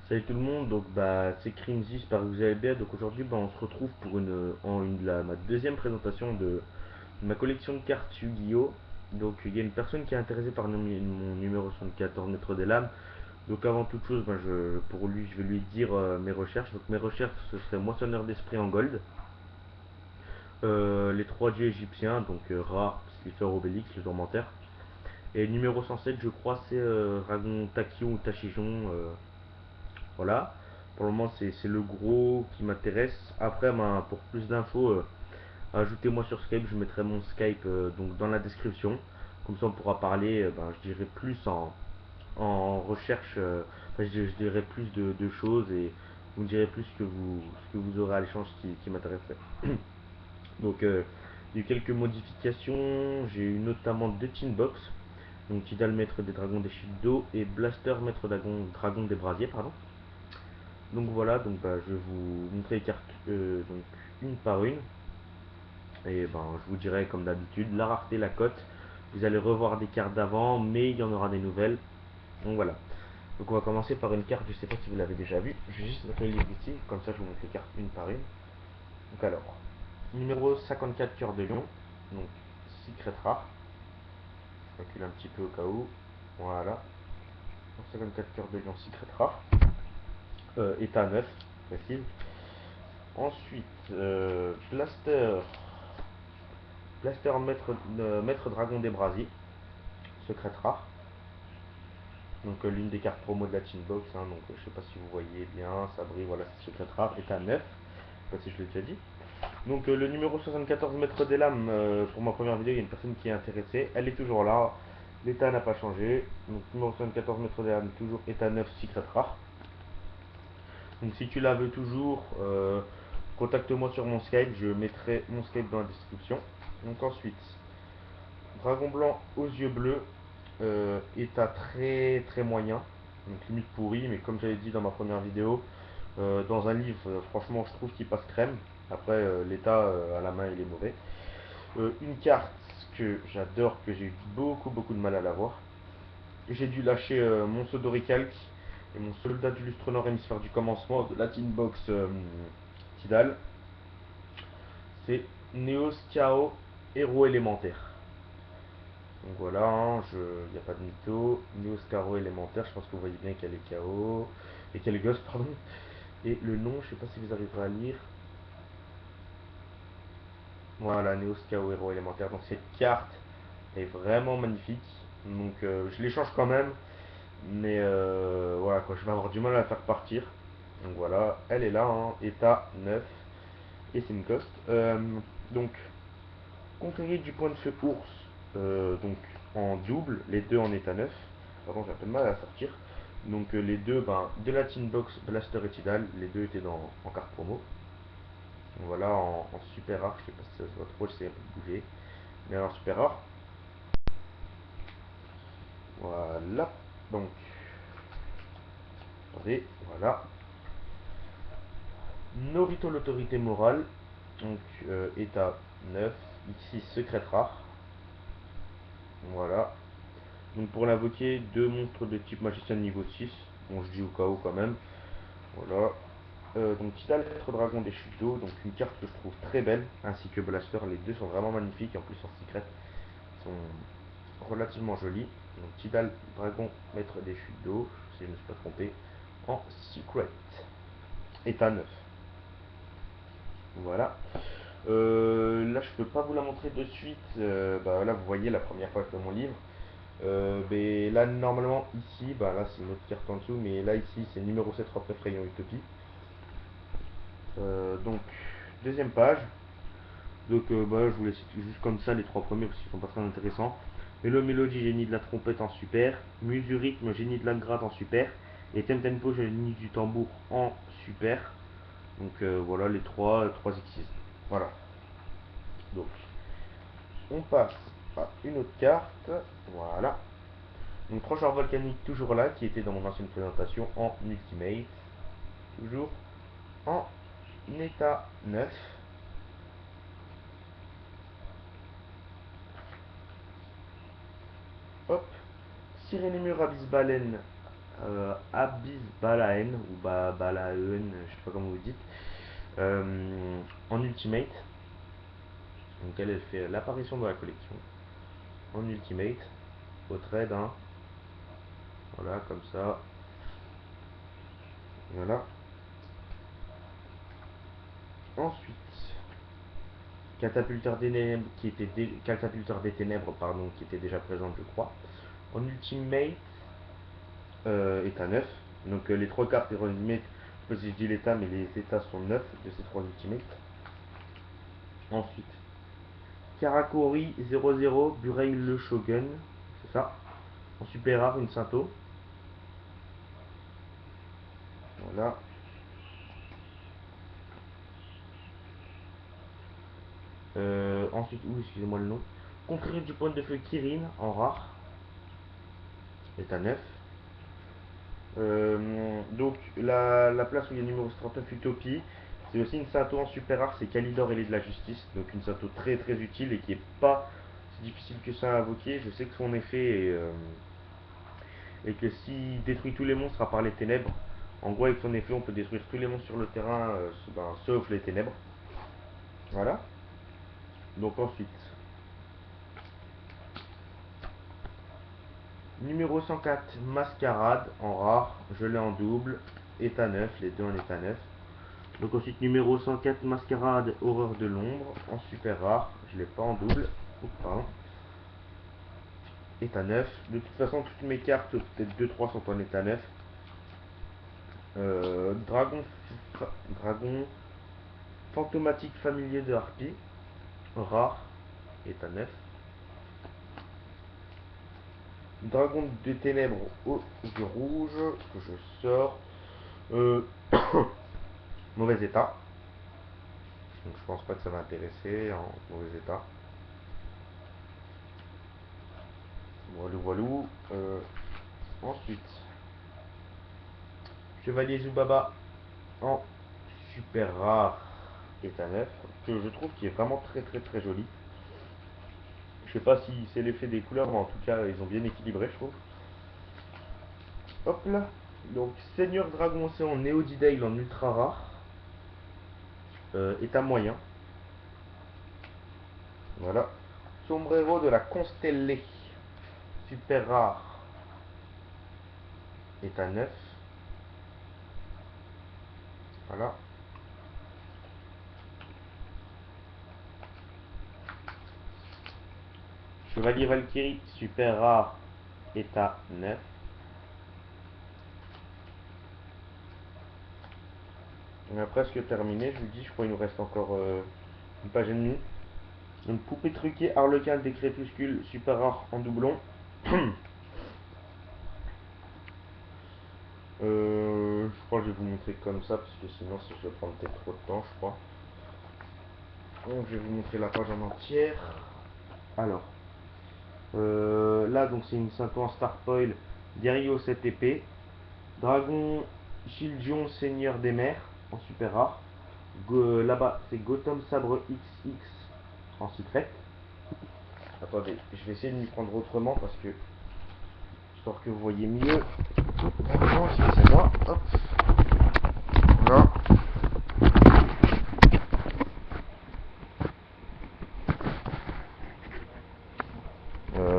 Salut tout le monde, donc c'est Crimzy, j'espère que vous allez bien. Donc aujourd'hui on se retrouve pour ma deuxième présentation de ma collection de cartes Yu-Gi-Oh! Donc il y a une personne qui est intéressée par mon numéro 74 Maître des Lames. Donc avant toute chose, pour lui je vais lui dire mes recherches. Donc mes recherches ce serait Moissonneur d'Esprit en gold, les 3 dieux égyptiens, donc Ra, Slipher, Obélix, le tourmentaire. Et numéro 107 je crois c'est Ragon Tachyon ou Tachijon. Voilà. Pour le moment, c'est le gros qui m'intéresse. Après, pour plus d'infos, ajoutez-moi sur Skype. Je mettrai mon Skype donc dans la description. Comme ça, on pourra parler, je dirais plus en recherche. Je dirais plus de choses et vous me direz plus ce que vous aurez à l'échange qui m'intéresserait. Donc, il y a eu quelques modifications. J'ai eu notamment deux Box. Donc, Tidal, maître des dragons des chutes d'eau et Blaster, maître dragon des brasiers, pardon. Donc voilà, je vais vous montrer les cartes donc une par une. Et je vous dirai comme d'habitude la rareté, la cote. Vous allez revoir des cartes d'avant, mais il y en aura des nouvelles. Donc voilà. Donc on va commencer par une carte, je sais pas si vous l'avez déjà vue. Je vais juste mettre le livre ici, comme ça je vous montre les cartes une par une. Donc alors, numéro 54 cœur de lion. Donc secret rare. Je recule un petit peu au cas où. Voilà. 54 cœur de lion secret rare. État 9, facile. Ensuite, Blaster maître dragon des brasiers, secrète rare. Donc l'une des cartes promo de la Box, hein, donc je sais pas si vous voyez bien, ça brille, voilà, c'est secrète rare, état 9, je sais pas si je l'ai déjà dit. Donc le numéro 74 maître des lames, pour ma première vidéo, il y a une personne qui est intéressée, elle est toujours là, l'état n'a pas changé. Donc numéro 74 maître des lames, toujours état 9, secrète rare. Donc si tu la veux toujours, contacte-moi sur mon Skype, je mettrai mon Skype dans la description. Donc ensuite, Dragon blanc aux yeux bleus, état très très moyen, donc limite pourri, mais comme j'avais dit dans ma première vidéo, dans un livre, franchement je trouve qu'il passe crème. Après, l'état à la main il est mauvais. Une carte que j'adore, que j'ai eu beaucoup de mal à l'avoir. J'ai dû lâcher mon Sodoricalc et mon soldat du lustre nord hémisphère du commencement de la Box Tidal. C'est Neos Chaos héros élémentaire. Donc voilà, hein, il n'y a pas de mytho. Néo Scaro élémentaire, je pense que vous voyez bien qu'elle est KO. Et qu'elle est Ghost, pardon. Et le nom, je sais pas si vous arriverez à lire. Voilà, Néo Scaro héros élémentaire. Donc cette carte est vraiment magnifique. Donc je l'échange quand même. Mais voilà, quoi, je vais avoir du mal à la faire partir. Donc voilà, elle est là, hein, état 9. Et c'est une coste. Donc, conquérir du point de feu ours. Donc en double, les deux en état 9. Pardon, j'ai un peu de mal à la sortir. Donc les deux, de la Teen Box, Blaster et Tidal, les deux étaient en carte promo. Donc voilà, en super rare, je sais pas si ça se voit trop, j'essaie un peu de bouger. Mais en super rare. Voilà. Donc, attendez, voilà. Norito l'autorité morale. Donc état 9. Ici, secrète rare. Voilà. Donc pour l'invoquer, deux monstres de type magicien de niveau 6. Bon, je dis au cas où quand même. Voilà. Donc Tidal, maître dragon des chutes d'eau, donc une carte que je trouve très belle, ainsi que Blaster, les deux sont vraiment magnifiques, en plus en secret, sont relativement jolis. Donc Tidal, dragon, maître des chutes d'eau, si je ne me suis pas trompé, en secret, état 9. Voilà. Là, je peux pas vous la montrer de suite. Là, vous voyez la première page de mon livre. Mais là, normalement, ici, là, c'est une autre carte en dessous, mais là, ici, c'est numéro 7 Roi Effrayant Utopie. Donc, deuxième page. Donc, je vous laisse juste comme ça les trois premiers parce qu'ils sont pas très intéressants. Mélo Mélodie, génie de la trompette en super. Musurhythme, génie de la gratte en super. Et Tempo, génie du tambour en super. Donc, voilà les trois X6. Voilà. Donc, on passe à une autre carte. Voilà. Donc, trancheur volcanique, toujours là, qui était dans mon ancienne présentation en Ultimate. Toujours en état 9. Hop. Sirénémur Abyss Baleine Abyss Balaen, ou Balaen, je sais pas comment vous dites, en Ultimate. Donc elle fait l'apparition de la collection en Ultimate, au trade, hein. Voilà, comme ça. Voilà. Ensuite, Catapulteur des Ténèbres, pardon, qui était déjà présente, je crois. En Ultimate, est à 9. Donc les trois cartes en Ultimate, je sais pas si je dis l'état, mais les états sont 9 de ces trois Ultimates. Ensuite, Karakuri 00, Burei le Shogun, c'est ça. En super rare, une Sato. Voilà. Ensuite, excusez-moi le nom. Confrérie du point de feu Kirin en rare, est à 9. Donc la place où il y a le numéro 39 Utopie, c'est aussi une Sato en super rare, c'est Kalidor Ailé de la Justice, donc une Sato très très utile et qui est pas si difficile que ça à invoquer. Je sais que son effet est que s'il détruit tous les monstres à part les ténèbres, en gros avec son effet on peut détruire tous les monstres sur le terrain, sauf les ténèbres. Voilà. Donc ensuite, numéro 104 Mascarade en rare, je l'ai en double, état 9, les deux en état 9. Donc ensuite numéro 104 Mascarade Horreur de l'ombre en super rare, je l'ai pas en double. Oups, pardon. État 9. De toute façon toutes mes cartes, peut-être 2-3 sont en état 9. Dragon, Dragon Fantomatique Familier de Harpie, rare, état 9. Dragon des Ténèbres aux yeux rouges, que je sors. Euh, mauvais état. Donc je pense pas que ça va intéresser en mauvais état. Voilou voilou. Ensuite, Chevalier Zubaba en super rare état 9, que je trouve qui est vraiment très très très joli. Je sais pas si c'est l'effet des couleurs, mais en tout cas ils ont bien équilibré, je trouve. Hop là. Donc Seigneur Dragon Océan Néodidale en ultra rare, état moyen. Voilà. Sombrero de la Constellée, super rare, état 9. Voilà. Chevalier Valkyrie, super rare, état 9. On a presque terminé, je vous dis, je crois qu'il nous reste encore une page et demie. Une poupée truquée Harlequin des crépuscules, super rare en doublon. Je crois que je vais vous montrer comme ça, parce que sinon ça va prendre peut-être trop de temps, je crois. Donc je vais vous montrer la page en entière. Alors, là donc c'est une Sato en Starfoil, Guerrier 7 épées, Dragon Shildion Seigneur des mers en super rare. Là-bas c'est Gotham Sabre XX en secret. Attendez, je vais essayer de m'y prendre autrement parce que histoire que vous voyez mieux. Attends, excusez-moi. Hop. Voilà.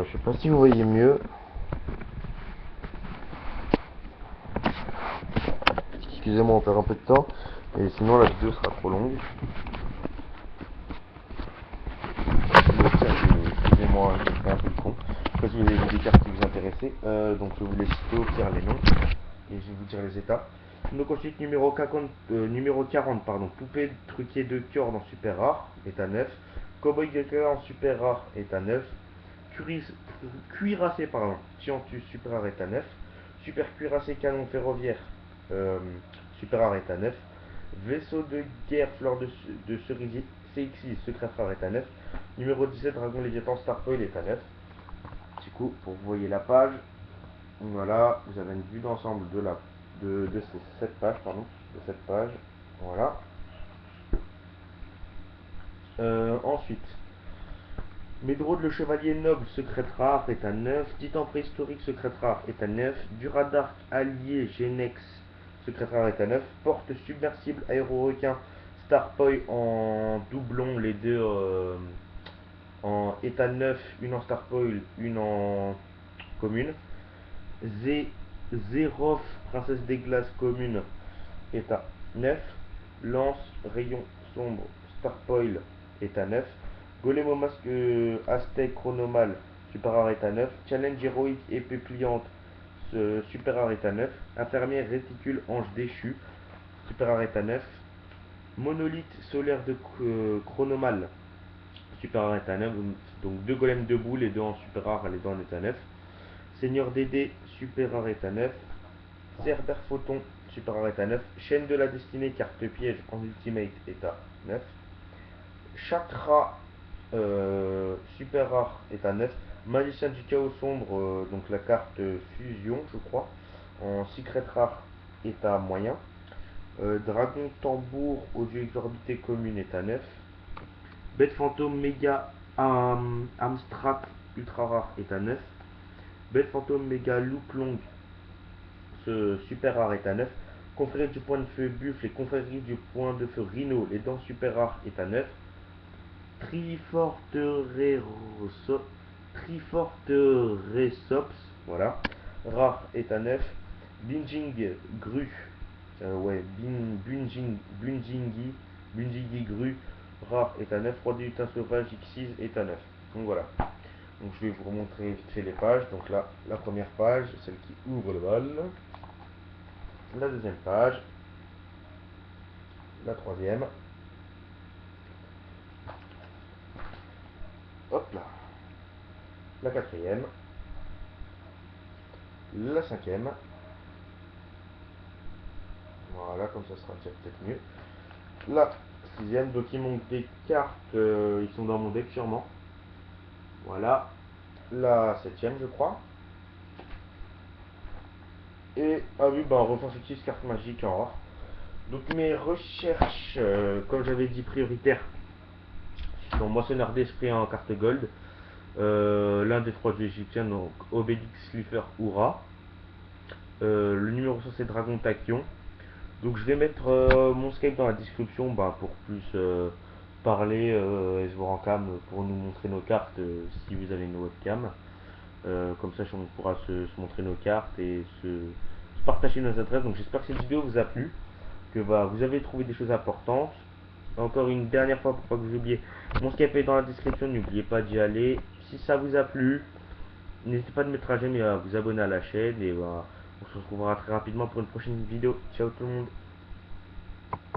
Je sais pas si vous voyez mieux. Excusez-moi, on perd un peu de temps. Et sinon la vidéo sera trop longue. Excusez-moi, je fais un peu le con. Je sais pas si vous avez vu des cartes qui vous intéressaient. Donc je vous les citer au pire les noms. Et je vais vous dire les états. Donc ensuite numéro 40, pardon, Poupée truquée de Kjord en super rare, état 9. Cowboy Gecker en super rare, état 9. Cuirassé, pardon, Tiantus super rare, état 9. Super cuirassé canon ferroviaire, euh, super rare, état 9. Vaisseau de guerre fleur de cerisier CXI secret rare, état 9. Numéro 17 Dragon Léviathan Starfoil, état 9. Du coup, pour vous voyez la page, voilà, vous avez une vue d'ensemble de ces 7 pages, pardon, de cette page, voilà. Ensuite, Medrod le chevalier noble secret rare est à 9. Titan préhistorique secret rare est à 9. Duradark allié Genex secret rare est à 9. Porte submersible aéro-requin Starpoil en doublon, les deux en état 9, une en Starpoil, une en commune. Zeroff princesse des glaces commune est à 9. Lance rayon sombre Starpoil est à 9. Golem au masque aztèque chronomal super rare est à 9. Challenge héroïque épée pliante super rare est à 9. Infirmière réticule ange déchu super rare est à 9. Monolithe solaire de chronomal super rare est à 9. Donc 2 golems debout, les deux en super rare, les deux en état 9. Seigneur Dédé super rare est à 9. Cerber Photon super rare est à 9. Chaîne de la destinée carte piège en ultimate est à 9. Chakra super rare est à 9. Magicien du chaos sombre, donc la carte fusion, je crois, en secret rare est à moyen. Dragon tambour audio exorbité commune est à 9. Bête fantôme méga Amstrad ultra rare est à 9. Bête fantôme méga loup long super rare est à 9. Confrérie du point de feu buffle et confrérie du point de feu rhino, les dents super rares est à 9. Triforteresops, voilà, rare est à 9. Binjing Gru, Bunjingi Gru, rare est à 9. Roi du lutin sauvage X6 est à 9. Donc voilà. Donc je vais vous remontrer vite fait les pages. Donc là, la première page, celle qui ouvre le bal. La deuxième page. La troisième. Hop là. La quatrième. La cinquième. Voilà, comme ça sera déjà peut-être mieux. La sixième, donc il manque des cartes, ils sont dans mon deck sûrement. Voilà. La septième, je crois. Et, ah oui, bah, renforce utilise carte magique en or. Donc mes recherches, comme j'avais dit, prioritaires, sont moissonneur d'esprit en carte gold. L'un des trois dieux égyptiens, donc Obélix, Slifer, Oura. Le numéro 100 c'est Dragon Tachyon. Donc je vais mettre mon Skype dans la description bah, pour plus parler et se voir en cam pour nous montrer nos cartes si vous avez une webcam. Comme ça on pourra se montrer nos cartes et se partager nos adresses. Donc j'espère que cette vidéo vous a plu, que bah, vous avez trouvé des choses importantes. Encore une dernière fois pour pas que vous oubliez, mon Skype est dans la description, n'oubliez pas d'y aller. Si ça vous a plu, n'hésitez pas à mettre à j'aime et à vous abonner à la chaîne et bah, on se retrouvera très rapidement pour une prochaine vidéo. Ciao tout le monde.